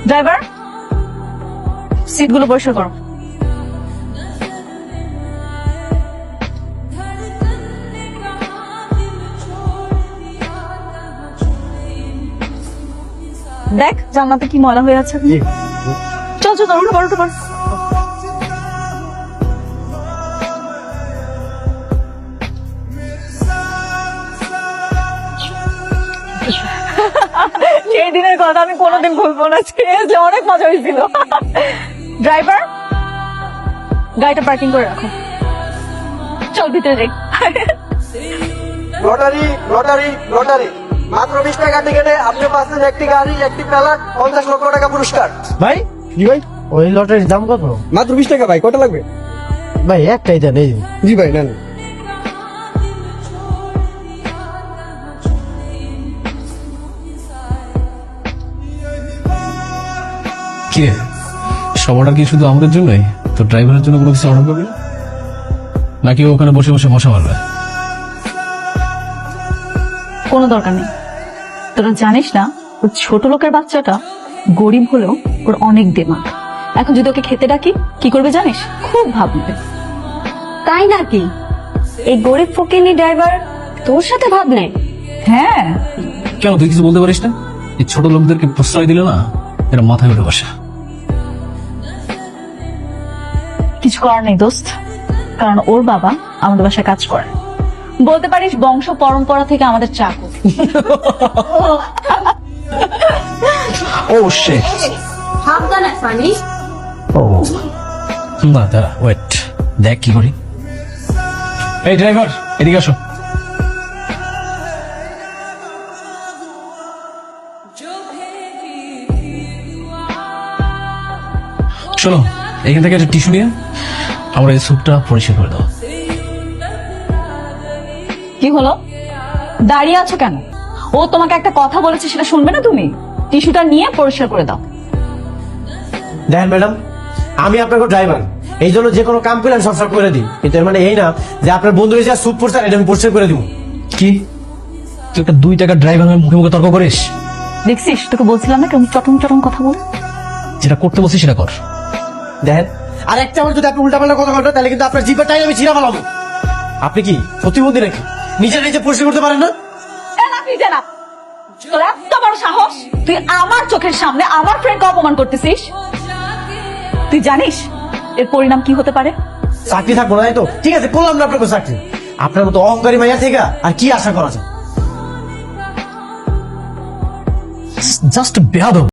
Driver, সিটগুলো পরিষ্কার করো। দেখ জানলাতে কি ময়লা হয়ে আছে। চল চল উঠো পর উঠো পর। সেই দিনের কথা আমি কোনোদিন ভুলবো না, যে অনেক মজা হয়েছিল। ড্রাইভার, গাড়িটা পার্কিং করে রাখো, চল ভিতরে যাই। লটারি লটারি লটারি, মাত্র 20 টাকা টিকেটে আপনি পাচ্ছেন একটি গাড়ি, একটি প্যালাট, 50 লক্ষ টাকা পুরস্কার। ভাই জি ভাই, ওই লটারির দাম কত? মাত্র 20 টাকা ভাই, কটা লাগবে? ভাই একটাই দেন। এই জি ভাই নেন। কি রে, সব অর্ডার কি শুধু আমাদের জন্যই? তো ড্রাইভারের জন্য কোনো কিছু অর্ডার করবি না? নাকি ও ওখানে বসে বসে মশা মারবে? কোনো দরকার নেই, তোরা জানিস না ওর ছোট লোকের বাচ্চাটা গরিব হলেও ওর অনেক দেমাগ। এখন যদি ওকে খেতে ডাকি কি করবে জানিস? খুব ভাববে। তাই নাকি? এই গরিব ফকিনি ড্রাইভার তোর সাথে ভাব নেই? হ্যাঁ, কেন তুই কিছু বলতে পারিস না? এই ছোট লোকদেরকে প্রশ্রয় দিলে না এরা মাথায় উঠে বসে। কিছু করার নেই দোস্ত, কারণ ওর বাবা আমাদের বাসায় কাজ করে। বলতে পারিস বংশ পরম্পরা থেকে আমাদের চাকর। ও শিট, সাবধানে ফানি। ও না, দাঁড়া, ওয়েট, দেখ কি করি। এই ড্রাইভার, এদিকে আসো। শোনো, এখান থেকে একটা টিস্যু নিয়ে আমরা এই স্যুপটা পরিষ্কার করে দাও। কি হলো, দাঁড়িয়ে আছো কেন? ও তোমাকে একটা কথা বলেছে, সেটা শুনবে না তুমি? টিস্যুটা নিয়ে পরিষ্কার করে দাও। দেখেন ম্যাডাম, আমি আপনাকে ড্রাইভার, এই জন্য যে কোনো কাম পেলে সবসময় করে দিই, কিন্তু এর মানে এই না যে আপনার বন্ধু যা স্যুপ পড়ছে এটা আমি পরিষ্কার করে দিব। কি, তুই একটা 2 টাকার ড্রাইভার হয়ে মুখে মুখে তর্ক করিস? দেখছিস, তোকে বলছিলাম না কেমন চটম চটম কথা বল। যেটা করতে বলছিস সেটা কর। দেখেন, আর একটা আমার যদি আপনি উল্টাপাল্টা কথা বলবেন তাহলে কিন্তু আপনার জিপের টাইম আমি ছিঁড়া ফেলাবো। আপনি কি প্রতিবন্ধী নাকি? নিজে নিজে পরিষ্কার করতে পারেন না? তোর এত বড় সাহস, তুই আমার চোখের সামনে আমার ফ্রেন্ডকে অপমান করতেছিস? তুই জানিস এর পরিণাম কি হতে পারে? চাকরি থাকবো না, তাই তো? ঠিক আছে, করলাম না আপনাকে চাকরি। আপনার মতো অহংকারী মাইয়া থেকে আর কি আশা করা যায়? জাস্ট বেয়াদব।